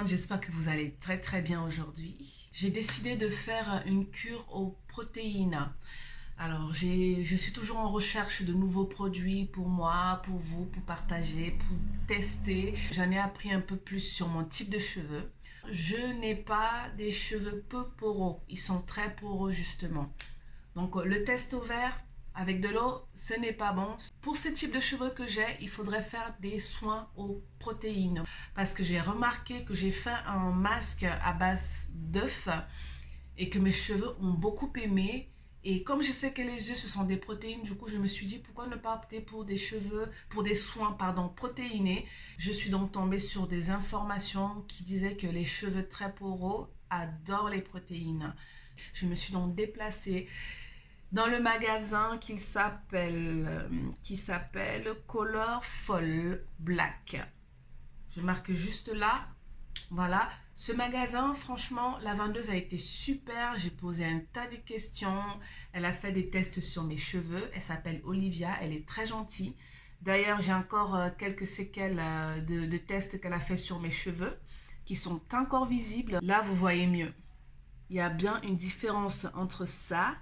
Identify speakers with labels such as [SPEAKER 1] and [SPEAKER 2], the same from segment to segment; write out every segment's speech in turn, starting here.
[SPEAKER 1] j'espère que vous allez très bien aujourd'hui. J'ai décidé de faire une cure aux protéines. Alors, je suis toujours en recherche de nouveaux produits pour moi, pour vous, pour partager, pour tester. J'en ai appris un peu plus sur mon type de cheveux. Je n'ai pas des cheveux peu poreux, ils sont très poreux justement. Donc le test au vert avec de l'eau, ce n'est pas bon. Pour ce type de cheveux que j'ai, il faudrait faire des soins aux protéines. Parce que j'ai remarqué que j'ai fait un masque à base d'œufs et que mes cheveux ont beaucoup aimé. Et comme je sais que les œufs, ce sont des protéines, du coup, je me suis dit, pourquoi ne pas opter pour des cheveux, pour des soins, protéinés. Je suis donc tombée sur des informations qui disaient que les cheveux très poreux adorent les protéines. Je me suis donc déplacée dans le magasin qui s'appelle Colorful Black. Je marque juste là. Voilà. Ce magasin, franchement, la vendeuse a été super. J'ai posé un tas de questions. Elle a fait des tests sur mes cheveux. Elle s'appelle Olivia. Elle est très gentille. D'ailleurs, j'ai encore quelques séquelles de tests qu'elle a fait sur mes cheveux qui sont encore visibles. Là, vous voyez mieux. Il y a bien une différence entre ça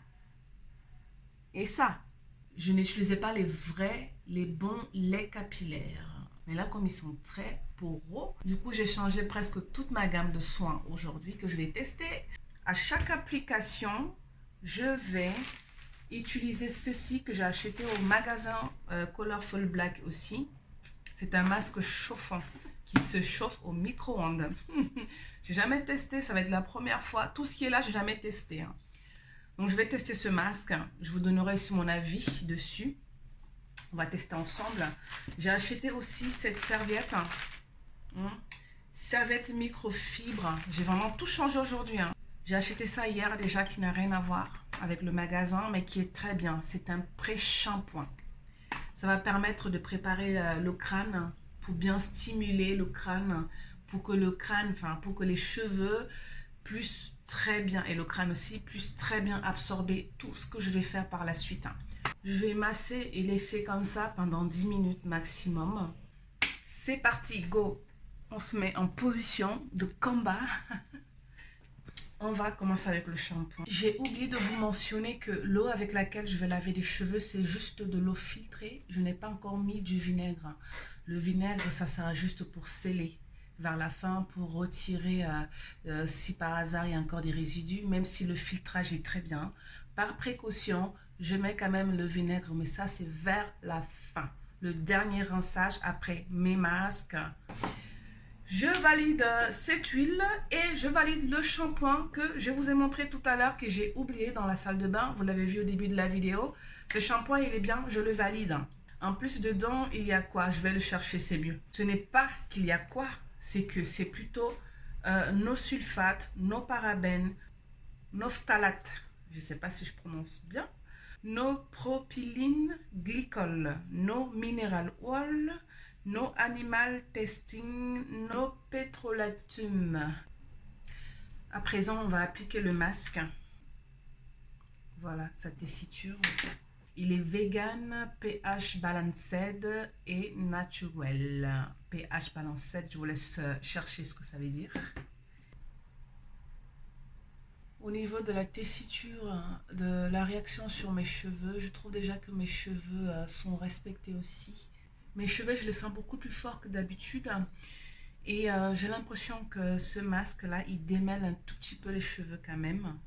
[SPEAKER 1] et ça. Je n'utilisais pas les bons laits capillaires. Mais là, comme ils sont très poreux, du coup, j'ai changé presque toute ma gamme de soins aujourd'hui que je vais tester. À chaque application, je vais utiliser ceci que j'ai acheté au magasin Colorful Black aussi. C'est un masque chauffant qui se chauffe au micro-ondes. J'ai jamais testé, ça va être la première fois. Tout ce qui est là, j'ai jamais testé. Hein. Donc, je vais tester ce masque. Je vous donnerai aussi mon avis dessus. On va tester ensemble. J'ai acheté aussi cette serviette. Serviette microfibre. J'ai vraiment tout changé aujourd'hui. Hein. J'ai acheté ça hier déjà qui n'a rien à voir avec le magasin, mais qui est très bien. C'est un pré-shampoing. Ça va permettre de préparer le crâne pour bien stimuler le crâne, pour que pour que les cheveux puissent très bien, et le crâne aussi, puissent très bien absorber tout ce que je vais faire par la suite. Hein. Je vais masser et laisser comme ça pendant 10 minutes maximum. C'est parti, go! On se met en position de combat. On va commencer avec le shampoing. J'ai oublié de vous mentionner que l'eau avec laquelle je vais laver les cheveux, c'est juste de l'eau filtrée. Je n'ai pas encore mis du vinaigre. Le vinaigre, ça sera juste pour sceller vers la fin, pour retirer si par hasard il y a encore des résidus, même si le filtrage est très bien. Par précaution, je mets quand même le vinaigre, mais ça c'est vers la fin. Le dernier rinçage après mes masques. Je valide cette huile et je valide le shampoing que je vous ai montré tout à l'heure, que j'ai oublié dans la salle de bain. Vous l'avez vu au début de la vidéo. Ce shampoing, il est bien, je le valide. En plus, dedans, il y a quoi? Je vais le chercher, c'est mieux. Ce n'est pas qu'il y a quoi, c'est que c'est plutôt no sulfate, no parabènes, no phthalates. Je ne sais pas si je prononce bien. No propylene glycol, no mineral oil, no animal testing, no petrolatum. À présent, on va appliquer le masque. Voilà, sa tessiture. Il est vegan, pH balanced et natural. pH balanced, je vous laisse chercher ce que ça veut dire. Au niveau de la tessiture, de la réaction sur mes cheveux, je trouve déjà que mes cheveux sont respectés aussi. Mes cheveux, je les sens beaucoup plus forts que d'habitude. Et j'ai l'impression que ce masque-là, il démêle un tout petit peu les cheveux quand même.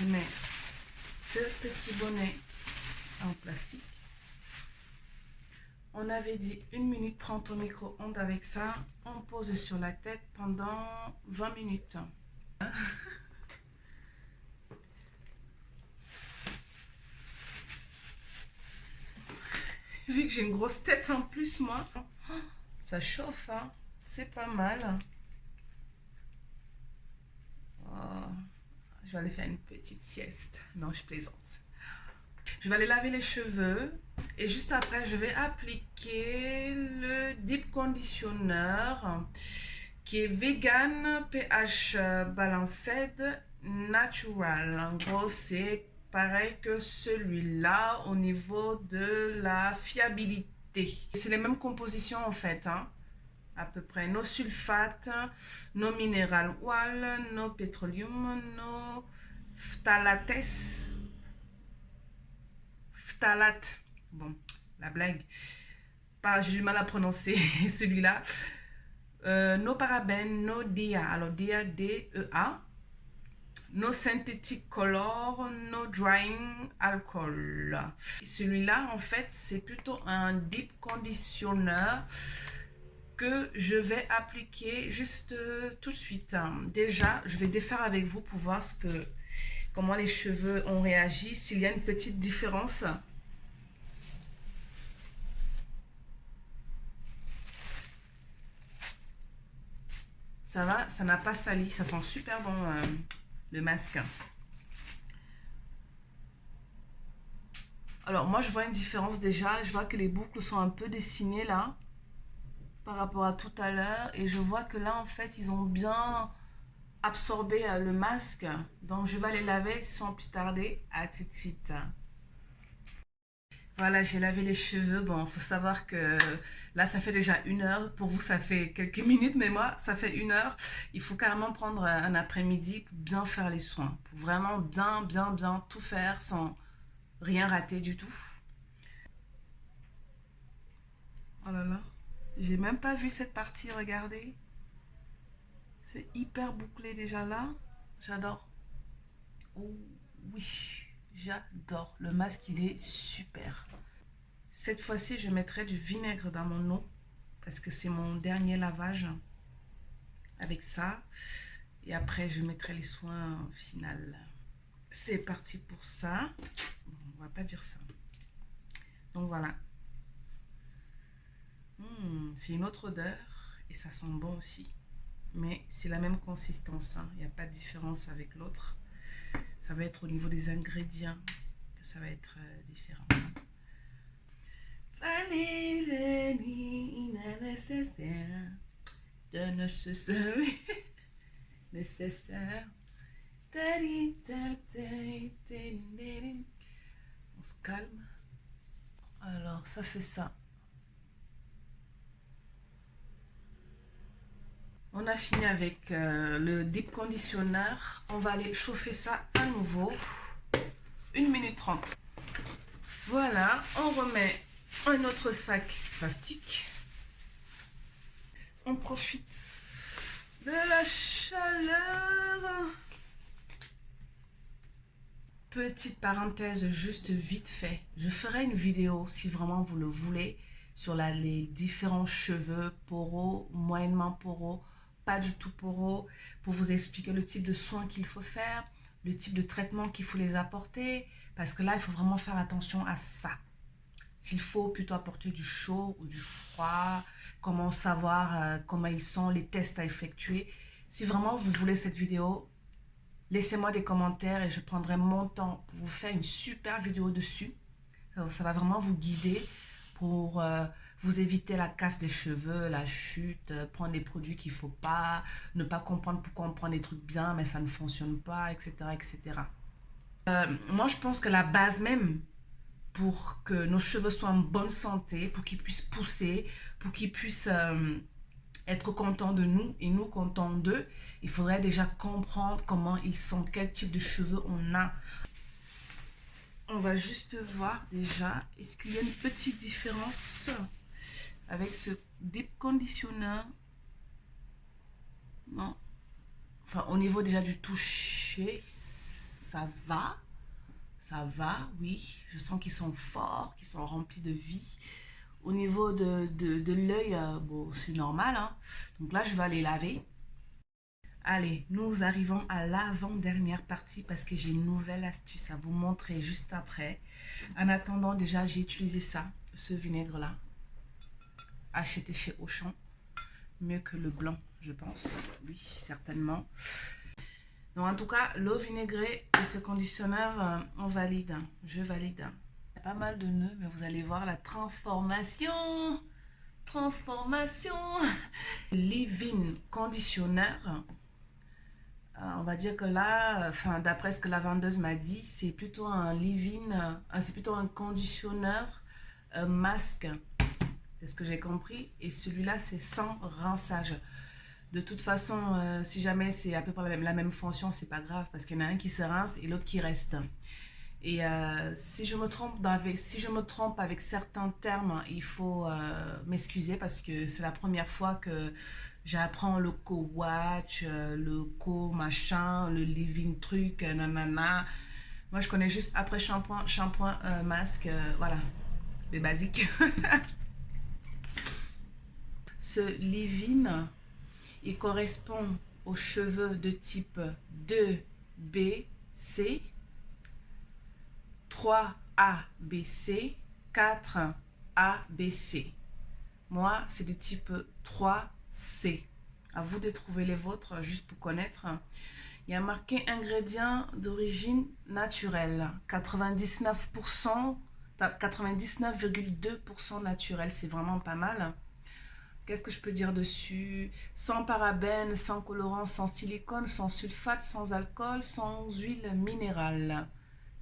[SPEAKER 1] Je mets ce petit bonnet en plastique. On avait dit 1 minute 30 au micro-ondes avec ça. On pose sur la tête pendant 20 minutes. Vu que j'ai une grosse tête en plus, moi, ça chauffe, hein? C'est pas mal. Oh, je vais aller faire une petite sieste. Non, je plaisante. Je vais aller laver les cheveux et juste après, je vais appliquer le Deep Conditioner qui est vegan, pH balanced, natural. En gros, c'est pareil que celui-là au niveau de la fiabilité. C'est les mêmes compositions en fait, hein, à peu près. No sulfate, no mineral oil, no petroleum, no phtalates. Phtalate. Bon, la blague. J'ai du mal à prononcer celui-là. No parabènes, no DEA. Alors DEA, D-E-A. No synthetic color, no drying alcohol. Celui-là, en fait, c'est plutôt un deep conditioner que je vais appliquer juste tout de suite. Déjà, je vais défaire avec vous pour voir comment les cheveux ont réagi, s'il y a une petite différence. Ça va, ça n'a pas sali, ça sent super bon le masque. Alors moi je vois une différence déjà, je vois que les boucles sont un peu dessinées là par rapport à tout à l'heure et je vois que là en fait ils ont bien absorbé le masque, donc je vais les laver sans plus tarder. À tout de suite. Voilà, j'ai lavé les cheveux. Bon, il faut savoir que là, ça fait déjà 1 heure. Pour vous, ça fait quelques minutes, mais moi, ça fait 1 heure. Il faut carrément prendre un après-midi pour bien faire les soins. Pour vraiment bien tout faire sans rien rater du tout. Oh là là, j'ai même pas vu cette partie, regardez. C'est hyper bouclé déjà là. J'adore. Oh oui, j'adore. Le masque, il est super. Cette fois-ci, je mettrai du vinaigre dans mon eau parce que c'est mon dernier lavage avec ça. Et après, je mettrai les soins final. C'est parti pour ça. Bon, on va pas dire ça. Donc voilà. C'est une autre odeur et ça sent bon aussi. Mais c'est la même consistance. Hein. Il n'y a pas de différence avec l'autre. Ça va être au niveau des ingrédients que ça va être différent. Fallait le nid nécessaire, de nécessaire, nécessaire. On se calme. Alors, ça fait ça. On a fini avec le deep conditioner. On va aller chauffer ça à nouveau. 1 minute 30. Voilà, on remet un autre sac plastique. On profite de la chaleur. Petite parenthèse, juste vite fait. Je ferai une vidéo, si vraiment vous le voulez, sur les différents cheveux poreux, moyennement poreux, pas du tout poreux, pour vous expliquer le type de soins qu'il faut faire, le type de traitement qu'il faut les apporter, parce que là, il faut vraiment faire attention à ça. S'il faut plutôt apporter du chaud ou du froid, comment savoir comment ils sont, les tests à effectuer. Si vraiment vous voulez cette vidéo, laissez-moi des commentaires et je prendrai mon temps pour vous faire une super vidéo dessus. Ça va vraiment vous guider pour vous éviter la casse des cheveux, la chute, prendre des produits qu'il ne faut pas, ne pas comprendre pourquoi on prend des trucs bien mais ça ne fonctionne pas, etc. etc. Moi, je pense que la base même pour que nos cheveux soient en bonne santé, pour qu'ils puissent pousser, pour qu'ils puissent être contents de nous et nous contents d'eux, il faudrait déjà comprendre comment ils sont, quel type de cheveux on a. On va juste voir déjà, est-ce qu'il y a une petite différence avec ce deep conditioner? Non. Enfin, au niveau déjà du toucher, ça va. Ça va, oui. Je sens qu'ils sont forts, qu'ils sont remplis de vie. Au niveau de l'œil, bon, c'est normal. Hein. Donc là, je vais aller laver. Allez, nous arrivons à l'avant-dernière partie parce que j'ai une nouvelle astuce à vous montrer juste après. En attendant, déjà, j'ai utilisé ça, ce vinaigre-là. Acheté chez Auchan. Mieux que le blanc, je pense. Oui, certainement. Donc, en tout cas, l'eau vinaigrée et ce conditionneur, on valide. Je valide. Il y a pas mal de nœuds, mais vous allez voir la transformation. transformation. Leave-in conditionneur. On va dire que là, enfin, d'après ce que la vendeuse m'a dit, c'est plutôt un leave-in, c'est plutôt un conditionneur masque, c'est ce que j'ai compris. Et celui-là, c'est sans rinçage. De toute façon, si jamais c'est à peu près la même fonction, c'est pas grave parce qu'il y en a un qui se rince et l'autre qui reste. Et si je me trompe avec certains termes, il faut m'excuser parce que c'est la première fois que j'apprends le co-watch, le co-machin, le living truc, nanana. Moi, je connais juste après shampoing, masque, voilà, les basiques. Ce leave-in, il correspond aux cheveux de type 2B, C, 3A, B, C, 4A, B, C. Moi, c'est de type 3C. À vous de trouver les vôtres, juste pour connaître. Il y a marqué ingrédients d'origine naturelle. 99,2% naturel. C'est vraiment pas mal. Qu'est-ce que je peux dire dessus? Sans parabènes, sans colorant, sans silicone, sans sulfate, sans alcool, sans huile minérale.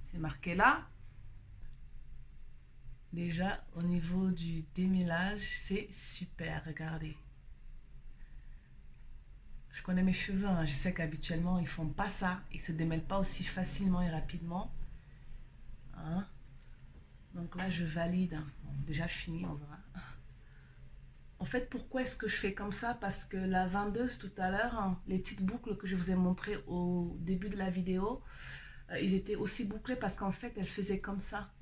[SPEAKER 1] C'est marqué là. Déjà, au niveau du démêlage, c'est super. Regardez. Je connais mes cheveux. Hein. Je sais qu'habituellement, ils font pas ça. Ils se démêlent pas aussi facilement et rapidement. Hein? Donc là, je valide. Bon, déjà, je finis, on verra. En fait, pourquoi est-ce que je fais comme ça? Parce que la vendeuse tout à l'heure, hein, les petites boucles que je vous ai montrées au début de la vidéo, ils étaient aussi bouclés parce qu'en fait, elle faisait comme ça.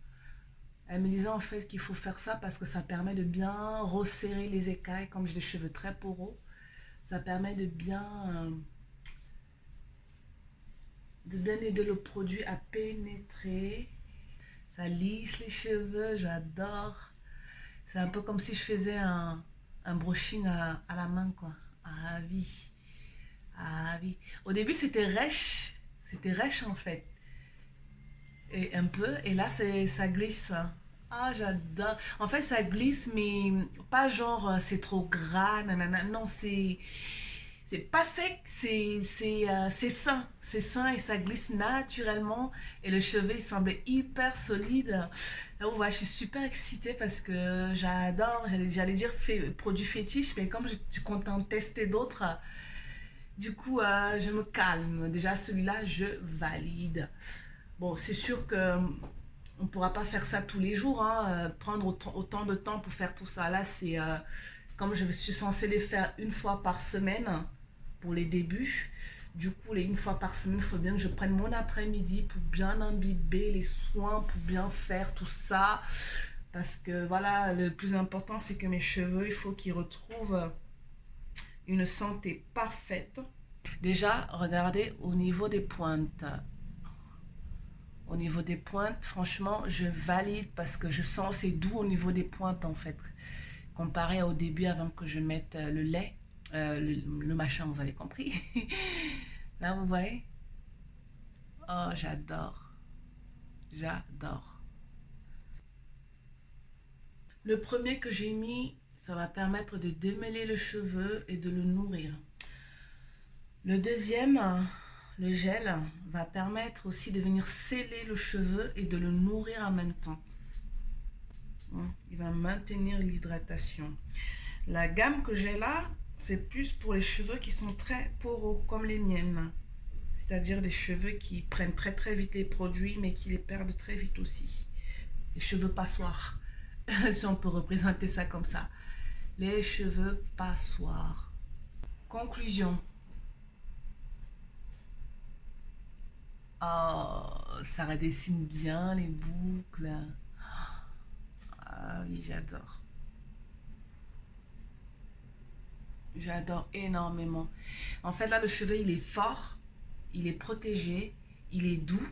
[SPEAKER 1] Elle me disait en fait qu'il faut faire ça parce que ça permet de bien resserrer les écailles. Comme j'ai des cheveux très poreux, ça permet de bien aider le produit à pénétrer. Ça lisse les cheveux, j'adore. C'est un peu comme si je faisais un brushing à la main, quoi. Ah oui. Ah oui. Au début, c'était rêche. C'était rêche, en fait. Et un peu. Et là, ça glisse. Ah, j'adore. En fait, ça glisse, mais pas genre c'est trop gras, nanana. Non, c'est pas sec, c'est sain. C'est sain et ça glisse naturellement. Et le cheveu, il semblait hyper solide. Là, ouais, je suis super excitée parce que j'adore. J'allais dire produit fétiche, mais comme je compte en tester d'autres, du coup, je me calme. Déjà, celui-là, je valide. Bon, c'est sûr que on ne pourra pas faire ça tous les jours, hein, prendre autant de temps pour faire tout ça. Là, c'est comme je suis censée les faire une fois par semaine pour les débuts. Du coup, les une fois par semaine, il faut bien que je prenne mon après-midi pour bien imbiber les soins, pour bien faire tout ça. Parce que voilà, le plus important, c'est que mes cheveux, il faut qu'ils retrouvent une santé parfaite. Déjà, regardez au niveau des pointes. Au niveau des pointes, franchement, je valide parce que je sens c'est doux au niveau des pointes en fait. Comparé au début avant que je mette le lait, le machin, vous avez compris. Là, vous voyez? Oh, j'adore. J'adore. Le premier que j'ai mis, ça va permettre de démêler le cheveu et de le nourrir. Le deuxième, le gel, va permettre aussi de venir sceller le cheveu et de le nourrir en même temps. Il va maintenir l'hydratation. La gamme que j'ai là, c'est plus pour les cheveux qui sont très poreux, comme les miennes. C'est-à-dire des cheveux qui prennent très très vite les produits, mais qui les perdent très vite aussi. Les cheveux passoires, si on peut représenter ça comme ça. Les cheveux passoires. Conclusion. Oh, ça redessine bien les boucles. Ah oui, j'adore. J'adore énormément. En fait, là, le cheveu, il est fort, il est protégé, il est doux.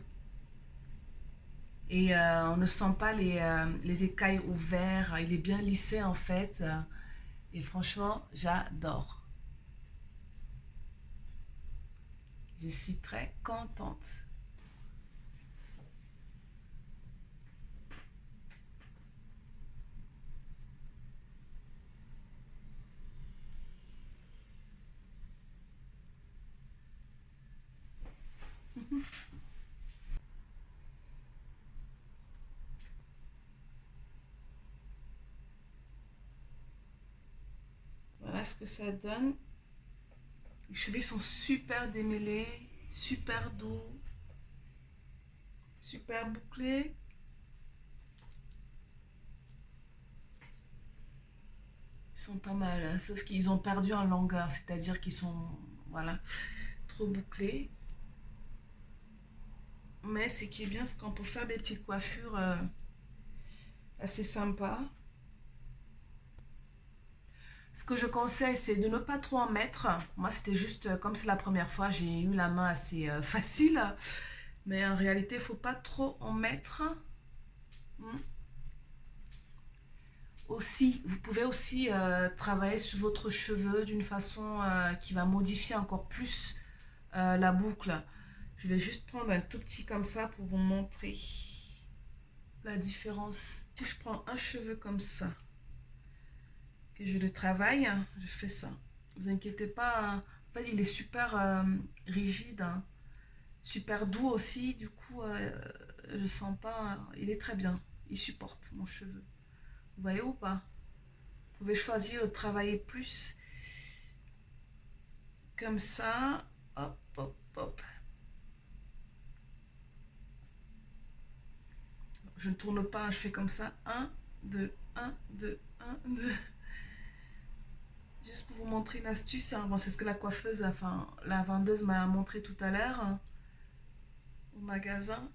[SPEAKER 1] Et on ne sent pas les écailles ouvertes. Il est bien lissé, en fait. Et franchement, j'adore. Je suis très contente. Voilà ce que ça donne. Les cheveux sont super démêlés, super doux, super bouclés. Ils sont pas mal, hein, sauf qu'ils ont perdu en longueur, c'est-à-dire qu'ils sont, voilà, trop bouclés. Mais ce qui est bien, c'est qu'on peut faire des petites coiffures assez sympas. Ce que je conseille, c'est de ne pas trop en mettre. Moi, c'était juste, comme c'est la première fois, j'ai eu la main assez facile. Mais en réalité, il ne faut pas trop en mettre. Hmm. Aussi, vous pouvez aussi travailler sur votre cheveu d'une façon qui va modifier encore plus la boucle. Je vais juste prendre un tout petit comme ça pour vous montrer la différence. Si je prends un cheveu comme ça, et je le travaille, je fais ça. Vous inquiétez pas, hein. En fait, il est super rigide, hein. Super doux aussi. Du coup, je sens pas. Il est très bien. Il supporte mon cheveu. Vous voyez ou pas? Vous pouvez choisir de travailler plus comme ça. Hop, hop, hop. Je ne tourne pas, je fais comme ça. 1, 2, 1, 2, 1, 2. Juste pour vous montrer une astuce, hein. Bon, c'est ce que la coiffeuse, enfin la vendeuse m'a montré tout à l'heure, hein, au magasin.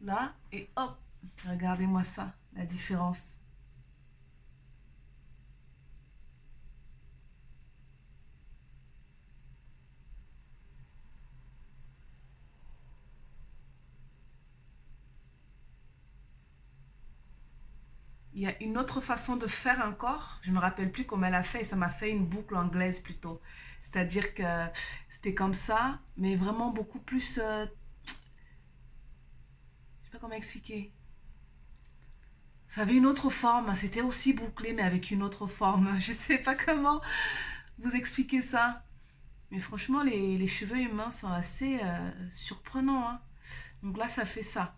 [SPEAKER 1] Là, et hop, regardez-moi ça, la différence. Il y a une autre façon de faire encore. Je ne me rappelle plus comment elle a fait. Ça m'a fait une boucle anglaise plutôt. C'est-à-dire que c'était comme ça, mais vraiment beaucoup plus... je sais pas comment expliquer. Ça avait une autre forme. C'était aussi bouclé, mais avec une autre forme. Je sais pas comment vous expliquer ça. Mais franchement, les cheveux humains sont assez surprenants, hein. Donc là, ça fait ça.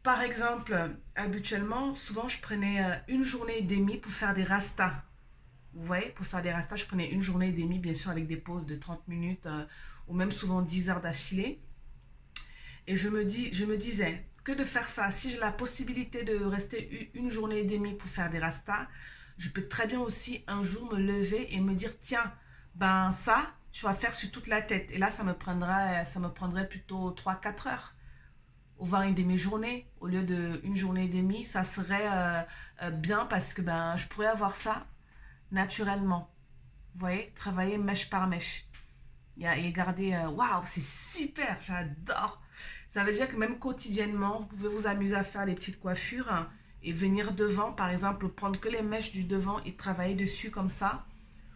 [SPEAKER 1] Par exemple, habituellement, souvent, je prenais une journée et demie pour faire des rastas. Vous voyez, pour faire des rastas, je prenais une journée et demie, bien sûr, avec des pauses de 30 minutes ou même souvent 10 heures d'affilée. Et je me disais que de faire ça, si j'ai la possibilité de rester une journée et demie pour faire des rastas, je peux très bien aussi un jour me lever et me dire, tiens, ben ça, tu vas faire sur toute la tête. Et là, ça me prendrait plutôt 3 4 heures, ou voire une demi-journée. Au lieu d'une journée et demie, ça serait bien parce que ben, je pourrais avoir ça naturellement. Vous voyez, travailler mèche par mèche. Et garder, waouh, c'est super, j'adore. Ça veut dire que même quotidiennement, vous pouvez vous amuser à faire des petites coiffures, hein, et venir devant, par exemple, prendre que les mèches du devant et travailler dessus comme ça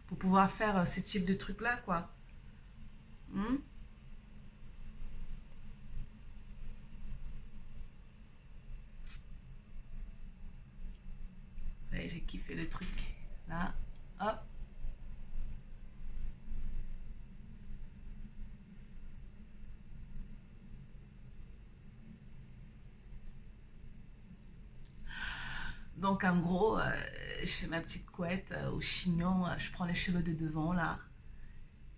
[SPEAKER 1] pour pouvoir faire ce type de truc-là, quoi. Hmm. Ça y est, j'ai kiffé le truc. Là, hop. Donc, en gros, je fais ma petite couette au chignon. Je prends les cheveux de devant, là.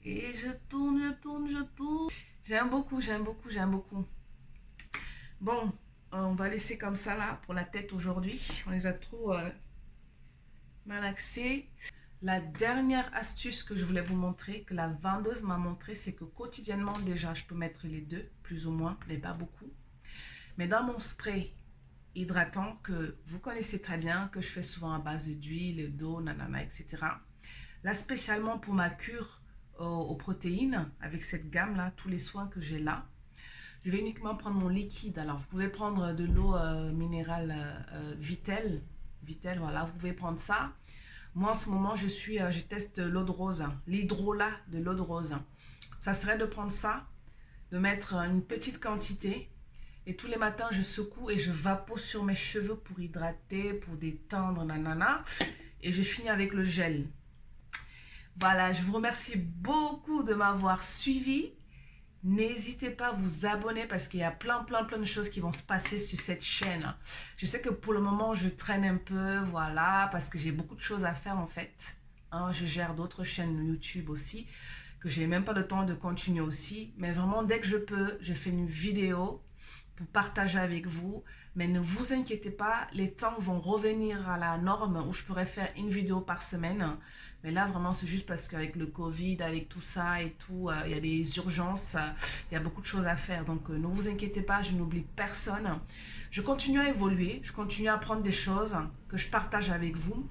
[SPEAKER 1] Et je tourne, je tourne, je tourne. J'aime beaucoup, j'aime beaucoup, j'aime beaucoup. Bon, on va laisser comme ça là pour la tête aujourd'hui. On les a trop malaxés. La dernière astuce que je voulais vous montrer, que la vendeuse m'a montré, c'est que quotidiennement déjà, je peux mettre les deux, plus ou moins, mais pas beaucoup. Mais dans mon spray hydratant, que vous connaissez très bien, que je fais souvent à base d'huile, d'eau, nanana, etc. Là, spécialement pour ma cure aux protéines, avec cette gamme-là, tous les soins que j'ai là, je vais uniquement prendre mon liquide. Alors, vous pouvez prendre de l'eau minérale Vitel. Vitel, voilà, vous pouvez prendre ça. Moi, en ce moment, je teste l'eau de rose, l'hydrolat de l'eau de rose. Ça serait de prendre ça, de mettre une petite quantité. Et tous les matins, je secoue et je vapore sur mes cheveux pour hydrater, pour détendre, nanana. Et je finis avec le gel. Voilà, je vous remercie beaucoup de m'avoir suivi. N'hésitez pas à vous abonner parce qu'il y a plein de choses qui vont se passer sur cette chaîne. Je sais que pour le moment, je traîne un peu, voilà, parce que j'ai beaucoup de choses à faire en fait. Hein, je gère d'autres chaînes YouTube aussi, que j'ai même pas le temps de continuer aussi. Mais vraiment, dès que je peux, je fais une vidéo pour partager avec vous. Mais ne vous inquiétez pas, les temps vont revenir à la norme où je pourrais faire une vidéo par semaine. Mais là, vraiment, c'est juste parce qu'avec le Covid, avec tout ça et tout, il y a des urgences, il y a beaucoup de choses à faire. Donc, ne vous inquiétez pas, je n'oublie personne. Je continue à évoluer, je continue à apprendre des choses que je partage avec vous.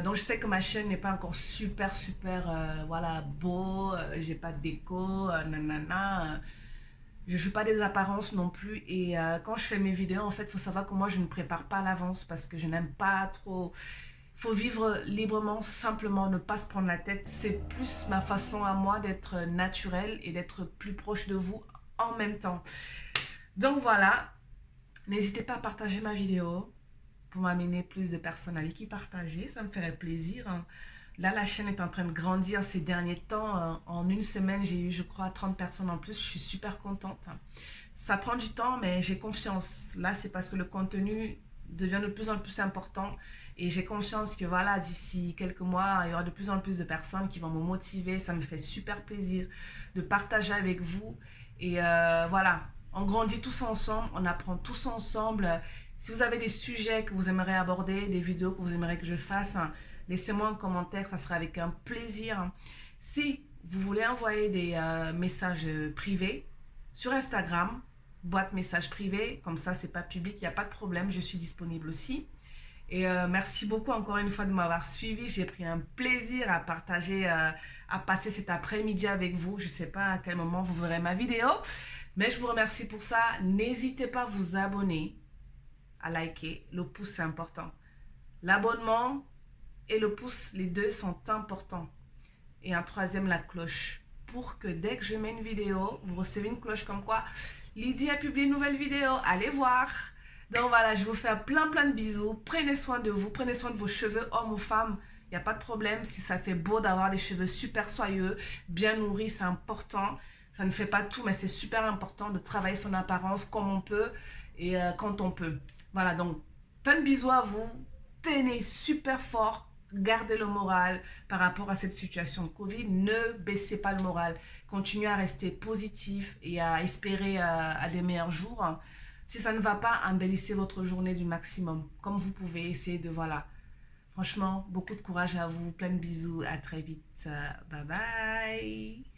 [SPEAKER 1] Donc, je sais que ma chaîne n'est pas encore super, voilà, beau, j'ai pas de déco, nanana. Je ne joue pas des apparences non plus. Et quand je fais mes vidéos, en fait, il faut savoir que moi, je ne prépare pas à l'avance parce que je n'aime pas trop. Il faut vivre librement, simplement, ne pas se prendre la tête. C'est plus ma façon à moi d'être naturelle et d'être plus proche de vous en même temps. Donc voilà, n'hésitez pas à partager ma vidéo pour m'amener plus de personnes avec qui partager. Ça me ferait plaisir. Là, la chaîne est en train de grandir ces derniers temps. En une semaine, j'ai eu, je crois, 30 personnes en plus. Je suis super contente. Ça prend du temps, mais j'ai confiance. Là, c'est parce que le contenu devient de plus en plus important. Et j'ai confiance que, voilà, d'ici quelques mois, il y aura de plus en plus de personnes qui vont me motiver. Ça me fait super plaisir de partager avec vous. Et voilà, on grandit tous ensemble, on apprend tous ensemble. Si vous avez des sujets que vous aimeriez aborder, des vidéos que vous aimeriez que je fasse, laissez-moi un commentaire, ça sera avec un plaisir. Si vous voulez envoyer des messages privés sur Instagram, boîte message privé, comme ça c'est pas public, il n'y a pas de problème, je suis disponible aussi. Et merci beaucoup encore une fois de m'avoir suivi. J'ai pris un plaisir à partager, à passer cet après-midi avec vous. Je ne sais pas à quel moment vous verrez ma vidéo, mais je vous remercie pour ça. N'hésitez pas à vous abonner, à liker. Le pouce, c'est important. L'abonnement et le pouce, les deux sont importants. Et un troisième, la cloche. Pour que dès que je mets une vidéo, vous recevez une cloche comme quoi Lydie a publié une nouvelle vidéo. Allez voir. Donc voilà, je vous fais plein de bisous. Prenez soin de vous, prenez soin de vos cheveux, hommes ou femmes. Il n'y a pas de problème si ça fait beau d'avoir des cheveux super soyeux, bien nourris, c'est important. Ça ne fait pas tout, mais c'est super important de travailler son apparence comme on peut et quand on peut. Voilà, donc plein de bisous à vous. Tenez super fort. Gardez le moral par rapport à cette situation de Covid. Ne baissez pas le moral. Continuez à rester positif et à espérer à des meilleurs jours. Si ça ne va pas, embellissez votre journée du maximum. Comme vous pouvez, essayer de, voilà. Franchement, beaucoup de courage à vous. Plein de bisous. À très vite. Bye bye.